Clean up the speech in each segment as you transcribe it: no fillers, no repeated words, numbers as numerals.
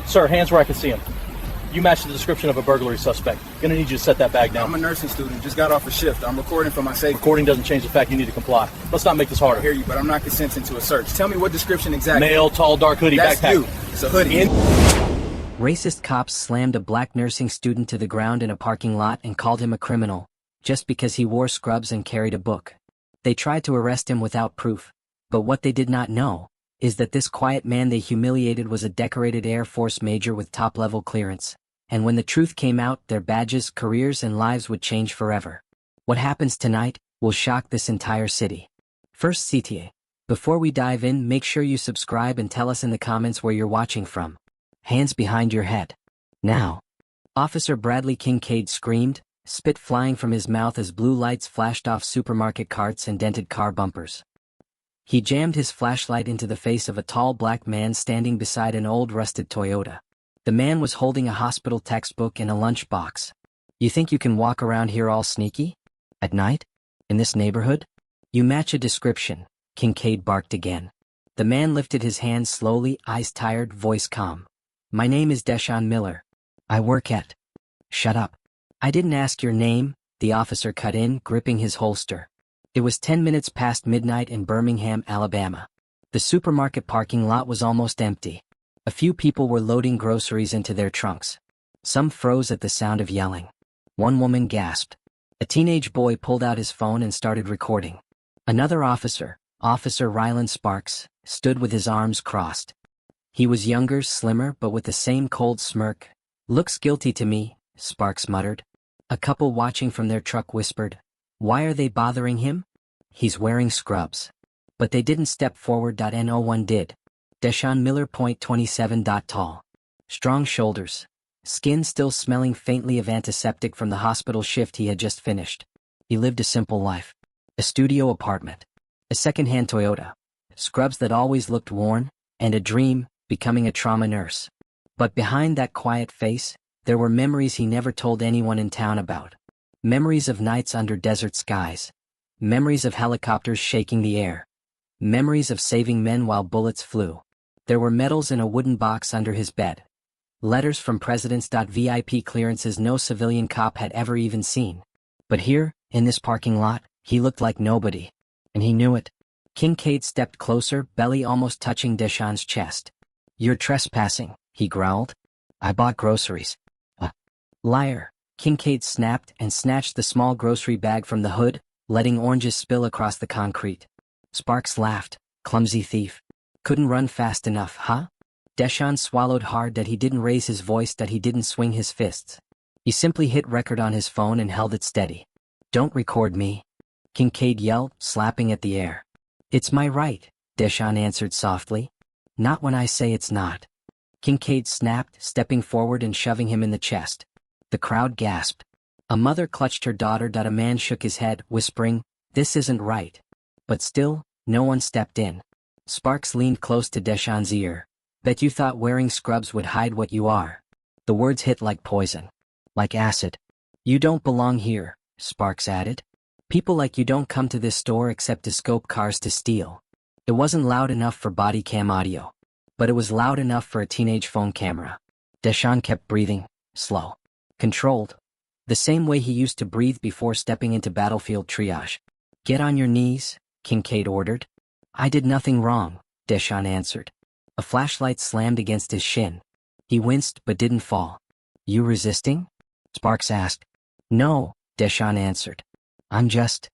Sir, hands where I can see them. You match the description of a burglary suspect. Gonna need you to set that bag down. I'm a nursing student. Just got off a shift. I'm recording for my safety. Recording doesn't change the fact you need to comply. Let's not make this harder. I hear you, but I'm not consenting to a search. Tell me what description exactly. Male, tall, dark hoodie, That's backpack. you. It's a hoodie. Racist cops slammed a black nursing student to the ground in a parking lot and called him a criminal, just because he wore scrubs and carried a book. They tried to arrest him without proof, but what they did not know is that this quiet man they humiliated was a decorated Air Force major with top-level clearance. And when the truth came out, their badges, careers, and lives would change forever. What happens tonight will shock this entire city. First, CTA. Before we dive in, make sure you subscribe and tell us in the comments where you're watching from. Hands behind your head. Now. Officer Bradley Kincaid screamed, spit flying from his mouth as blue lights flashed off supermarket carts and dented car bumpers. He jammed his flashlight into the face of a tall black man standing beside an old rusted Toyota. The man was holding a hospital textbook and a lunchbox. You think you can walk around here all sneaky? At night? In this neighborhood? You match a description, Kincaid barked again. The man lifted his hands slowly, eyes tired, voice calm. My name is Deshaun Miller. I work at... Shut up. I didn't ask your name, the officer cut in, gripping his holster. It was 10 minutes past midnight in Birmingham, Alabama. The supermarket parking lot was almost empty. A few people were loading groceries into their trunks. Some froze at the sound of yelling. One woman gasped. A teenage boy pulled out his phone and started recording. Another officer, Officer Ryland Sparks, stood with his arms crossed. He was younger, slimmer, but with the same cold smirk. Looks guilty to me, Sparks muttered. A couple watching from their truck whispered, why are they bothering him? He's wearing scrubs. But they didn't step forward. No one did. Deshaun Miller, 27, tall. Strong shoulders. Skin still smelling faintly of antiseptic from the hospital shift he had just finished. He lived a simple life. A studio apartment. A second-hand Toyota. Scrubs that always looked worn. And a dream, becoming a trauma nurse. But behind that quiet face, there were memories he never told anyone in town about. Memories of nights under desert skies. Memories of helicopters shaking the air. Memories of saving men while bullets flew. There were medals in a wooden box under his bed. Letters from presidents. VIP clearances no civilian cop had ever even seen. But here, in this parking lot, he looked like nobody. And he knew it. Kincaid stepped closer, belly almost touching Deshaun's chest. You're trespassing, he growled. I bought groceries. Liar. Kincaid snapped and snatched the small grocery bag from the hood, letting oranges spill across the concrete. Sparks laughed. Clumsy thief. Couldn't run fast enough, huh? Deshaun swallowed hard. That he didn't raise his voice, that he didn't swing his fists. He simply hit record on his phone and held it steady. Don't record me. Kincaid yelled, slapping at the air. It's my right, Deshaun answered softly. Not when I say it's not. Kincaid snapped, stepping forward and shoving him in the chest. The crowd gasped. A mother clutched her daughter. A man shook his head, whispering, this isn't right. But still, no one stepped in. Sparks leaned close to Deshaun's ear. Bet you thought wearing scrubs would hide what you are. The words hit like poison. Like acid. You don't belong here, Sparks added. People like you don't come to this store except to scope cars to steal. It wasn't loud enough for body cam audio. But it was loud enough for a teenage phone camera. Deshaun kept breathing, slow. Controlled. The same way he used to breathe before stepping into battlefield triage. Get on your knees, Kincaid ordered. I did nothing wrong, Deshaun answered. A flashlight slammed against his shin. He winced but didn't fall. You resisting? Sparks asked. No, Deshaun answered. I'm just...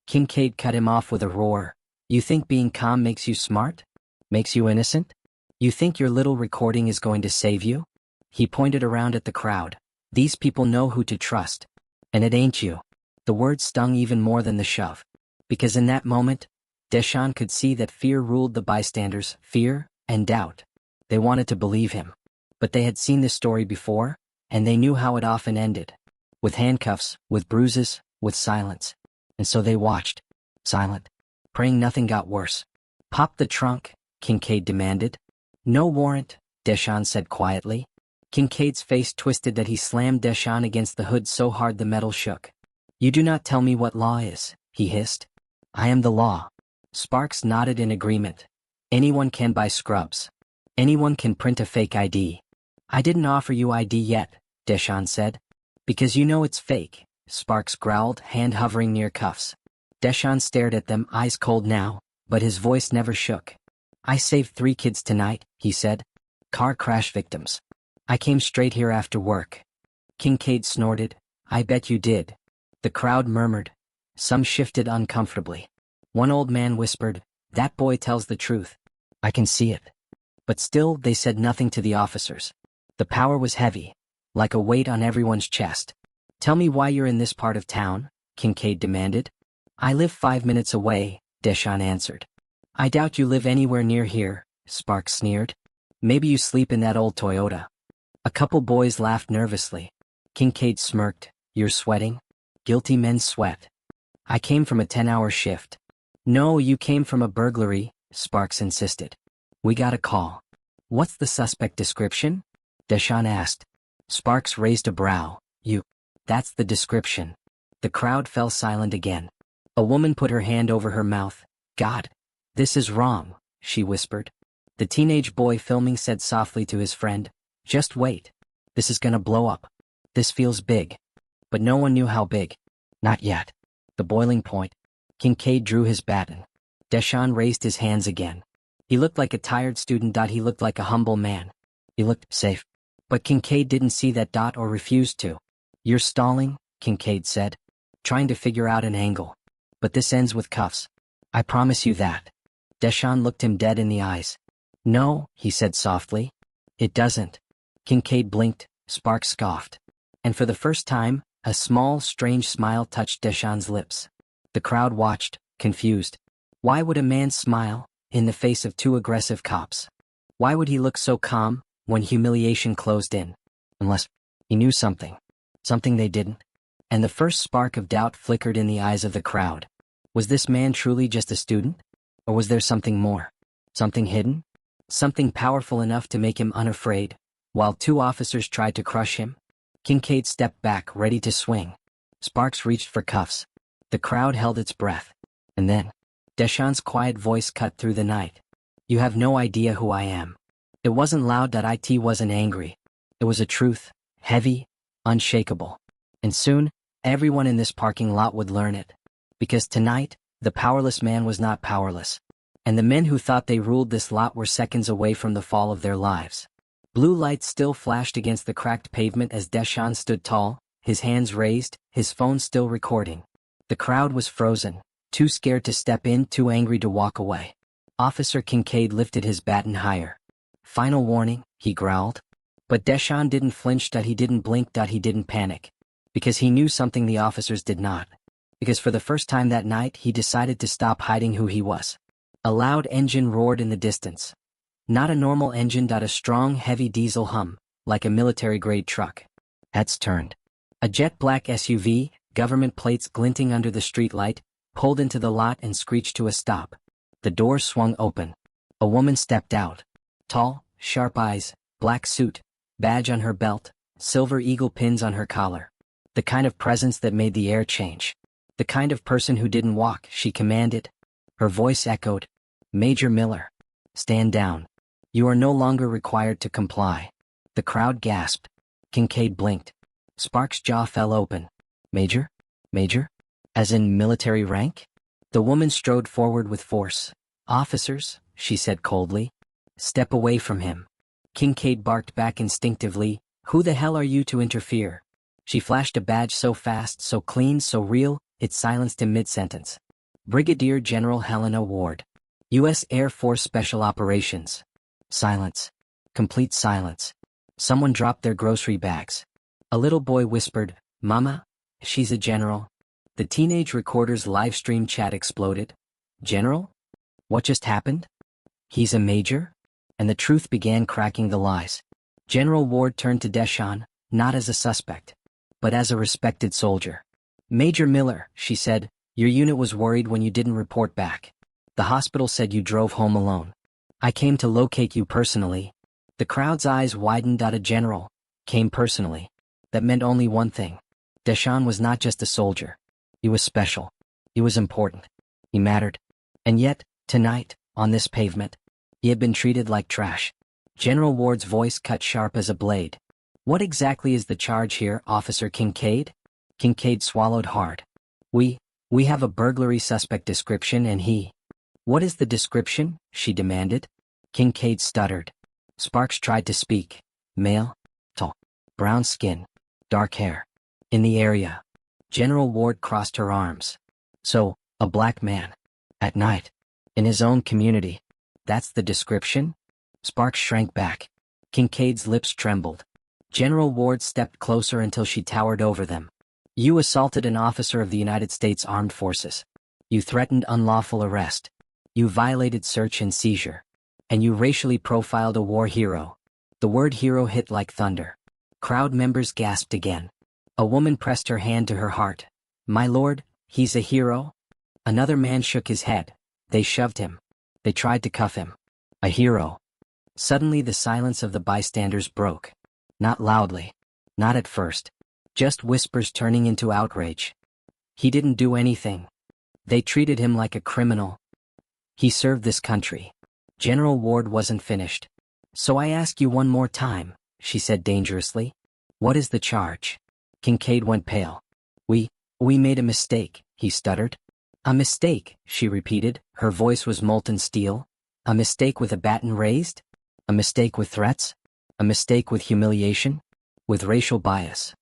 Kincaid cut him off with a roar. You think being calm makes you smart? Makes you innocent? You think your little recording is going to save you? He pointed around at the crowd. These people know who to trust. And it ain't you. The word stung even more than the shove. Because in that moment, Deshaun could see that fear ruled the bystanders, fear and doubt. They wanted to believe him. But they had seen this story before, and they knew how it often ended. With handcuffs, with bruises, with silence. And so they watched. Silent. Praying nothing got worse. Pop the trunk, Kincaid demanded. No warrant, Deshaun said quietly. Kincaid's face twisted that he slammed Deshaun against the hood so hard the metal shook. You do not tell me what law is, he hissed. I am the law. Sparks nodded in agreement. Anyone can buy scrubs. Anyone can print a fake ID. I didn't offer you ID yet, Deshawn said. Because you know it's fake, Sparks growled, hand hovering near Cuffs. Deshawn stared at them, eyes cold now, but his voice never shook. I saved 3 kids tonight, he said. Car crash victims. I came straight here after work. Kincaid snorted. I bet you did. The crowd murmured. Some shifted uncomfortably. One old man whispered, that boy tells the truth. I can see it. But still, they said nothing to the officers. The power was heavy, like a weight on everyone's chest. Tell me why you're in this part of town, Kincaid demanded. I live 5 minutes away, Deshawn answered. I doubt you live anywhere near here, Sparks sneered. Maybe you sleep in that old Toyota. A couple boys laughed nervously. Kincaid smirked. You're sweating? Guilty men sweat. I came from a 10-hour shift. No, you came from a burglary, Sparks insisted. We got a call. What's the suspect description? Deshawn asked. Sparks raised a brow. That's the description. The crowd fell silent again. A woman put her hand over her mouth. God, this is wrong, she whispered. The teenage boy filming said softly to his friend, just wait. This is gonna blow up. This feels big. But no one knew how big. Not yet. The boiling point. Kincaid drew his baton. Deshawn raised his hands again. He looked like a tired student. He looked like a humble man. He looked safe. But Kincaid didn't see that. Or refused to. You're stalling, Kincaid said, trying to figure out an angle. But this ends with Cuffs. I promise you that. Deshawn looked him dead in the eyes. No, he said softly. It doesn't. Kincaid blinked. Sparks scoffed. And for the first time, a small, strange smile touched Deshawn's lips. The crowd watched, confused. Why would a man smile, in the face of 2 aggressive cops? Why would he look so calm, when humiliation closed in? Unless he knew something. Something they didn't. And the first spark of doubt flickered in the eyes of the crowd. Was this man truly just a student? Or was there something more? Something hidden? Something powerful enough to make him unafraid, while 2 officers tried to crush him? Kincaid stepped back, ready to swing. Sparks reached for Cuffs. The crowd held its breath. And then, Deshawn's quiet voice cut through the night. You have no idea who I am. It wasn't loud. It wasn't angry. It was a truth, heavy, unshakable. And soon, everyone in this parking lot would learn it. Because tonight, the powerless man was not powerless. And the men who thought they ruled this lot were seconds away from the fall of their lives. Blue lights still flashed against the cracked pavement as Deshawn stood tall, his hands raised, his phone still recording. The crowd was frozen, too scared to step in, too angry to walk away. Officer Kincaid lifted his baton higher. Final warning, he growled. But Deshawn didn't flinch. He didn't blink. He didn't panic. Because he knew something the officers did not. Because for the first time that night, he decided to stop hiding who he was. A loud engine roared in the distance. Not a normal engine. A strong, heavy diesel hum, like a military-grade truck. Heads turned. A jet-black SUV, government plates glinting under the streetlight, pulled into the lot and screeched to a stop. The door swung open. A woman stepped out. Tall, sharp eyes, black suit, badge on her belt, silver eagle pins on her collar. The kind of presence that made the air change. The kind of person who didn't walk, she commanded. Her voice echoed. Major Miller. Stand down. You are no longer required to comply. The crowd gasped. Kincaid blinked. Sparks' jaw fell open. Major? Major? As in military rank? The woman strode forward with force. Officers, she said coldly. Step away from him. Kincaid barked back instinctively. Who the hell are you to interfere? She flashed a badge so fast, so clean, so real, it silenced him mid-sentence. Brigadier General Helena Ward. U.S. Air Force Special Operations. Silence. Complete silence. Someone dropped their grocery bags. A little boy whispered, Mama, she's a general. The teenage recorder's live stream chat exploded. General? What just happened? He's a major? And the truth began cracking the lies. General Ward turned to Deshawn, not as a suspect, but as a respected soldier. Major Miller, she said, your unit was worried when you didn't report back. The hospital said you drove home alone. I came to locate you personally. The crowd's eyes widened. A general came personally. That meant only one thing. Deshawn was not just a soldier. He was special. He was important. He mattered. And yet, tonight, on this pavement, he had been treated like trash. General Ward's voice cut sharp as a blade. What exactly is the charge here, Officer Kincaid? Kincaid swallowed hard. We have a burglary suspect description and he... What is the description? She demanded. Kincaid stuttered. Sparks tried to speak. Male, tall, brown skin, dark hair. In the area. General Ward crossed her arms. So, a black man. At night. In his own community. That's the description? Sparks shrank back. Kincaid's lips trembled. General Ward stepped closer until she towered over them. You assaulted an officer of the United States Armed Forces. You threatened unlawful arrest. You violated search and seizure. And you racially profiled a war hero. The word hero hit like thunder. Crowd members gasped again. A woman pressed her hand to her heart. My lord, he's a hero? Another man shook his head. They shoved him. They tried to cuff him. A hero. Suddenly the silence of the bystanders broke. Not loudly. Not at first. Just whispers turning into outrage. He didn't do anything. They treated him like a criminal. He served this country. General Ward wasn't finished. So I ask you one more time, she said dangerously. What is the charge? Kincaid went pale. We made a mistake, he stuttered. A mistake, she repeated, her voice was molten steel. A mistake with a baton raised? A mistake with threats? A mistake with humiliation? With racial bias?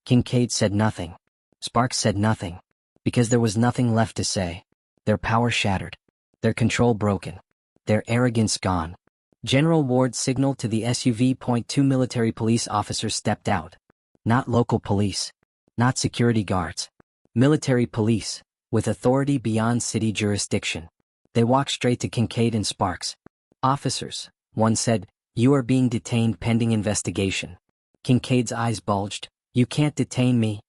Kincaid said nothing. Sparks said nothing. Because there was nothing left to say. Their power shattered. Their control broken. Their arrogance gone. General Ward signaled to the SUV. Two military police officers stepped out. Not local police. Not security guards. Military police, with authority beyond city jurisdiction. They walked straight to Kincaid and Sparks. Officers, one said, you are being detained pending investigation. Kincaid's eyes bulged. You can't detain me.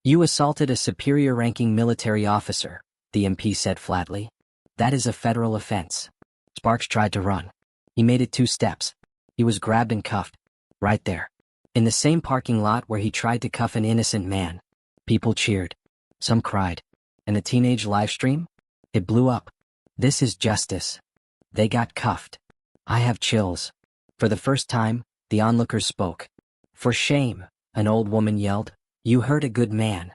You assaulted a superior-ranking military officer, the MP said flatly. That is a federal offense. Sparks tried to run. He made it 2 steps. He was grabbed and cuffed. Right there. In the same parking lot where he tried to cuff an innocent man. People cheered. Some cried. And the teenage livestream? It blew up. This is justice. They got cuffed. I have chills. For the first time, the onlookers spoke. For shame, an old woman yelled. You hurt a good man.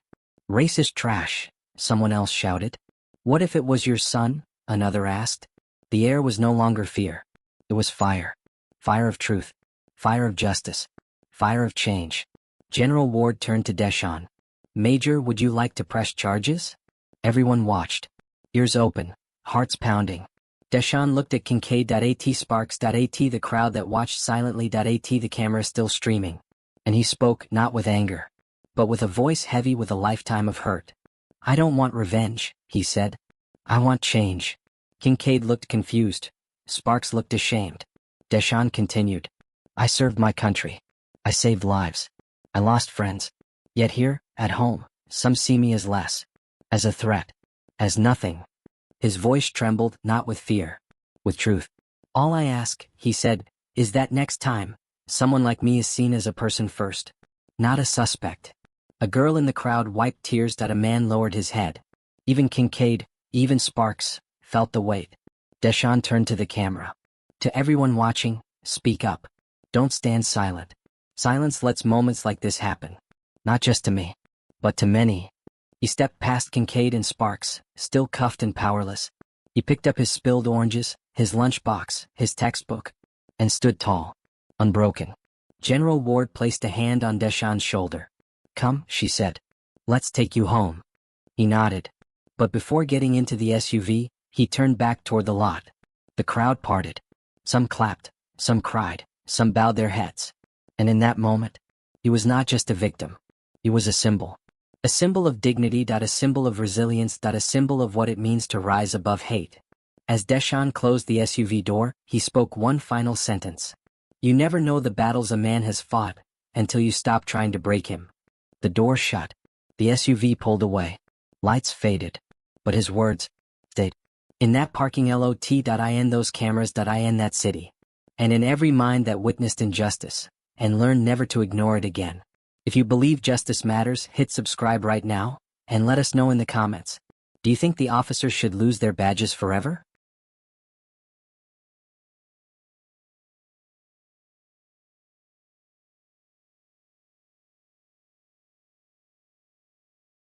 Racist trash, someone else shouted. What if it was your son? Another asked. The air was no longer fear. It was fire. Fire of truth. Fire of justice. Fire of change. General Ward turned to Deshawn. Major, would you like to press charges? Everyone watched. Ears open. Hearts pounding. Deshawn looked at Kincaid.at, Sparks.at, the crowd that watched silently.at, the camera still streaming. And he spoke not with anger, but with a voice heavy with a lifetime of hurt. I don't want revenge, he said. I want change. Kincaid looked confused. Sparks looked ashamed. Deshawn continued. I served my country. I saved lives. I lost friends. Yet here, at home, some see me as less. As a threat. As nothing. His voice trembled, not with fear. With truth. All I ask, he said, is that next time, someone like me is seen as a person first. Not a suspect. A girl in the crowd wiped tears. A man lowered his head. Even Kincaid, even Sparks, felt the weight. Deshawn turned to the camera. To everyone watching, speak up. Don't stand silent. Silence lets moments like this happen. Not just to me, but to many. He stepped past Kincaid and Sparks, still cuffed and powerless. He picked up his spilled oranges, his lunchbox, his textbook, and stood tall, unbroken. General Ward placed a hand on Deshawn's shoulder. Come, she said. Let's take you home. He nodded. But before getting into the SUV, he turned back toward the lot. The crowd parted. Some clapped, some cried, some bowed their heads. And in that moment, he was not just a victim. He was a symbol. A symbol of dignity. A symbol of resilience. A symbol of what it means to rise above hate. As Deshawn closed the SUV door, he spoke one final sentence. You never know the battles a man has fought, until you stop trying to break him. The door shut. The SUV pulled away. Lights faded. But his words stayed. In that parking lot.in, those cameras.in, that city. And in every mind that witnessed injustice, and learned never to ignore it again. If you believe justice matters, hit subscribe right now, and let us know in the comments. Do you think the officers should lose their badges forever?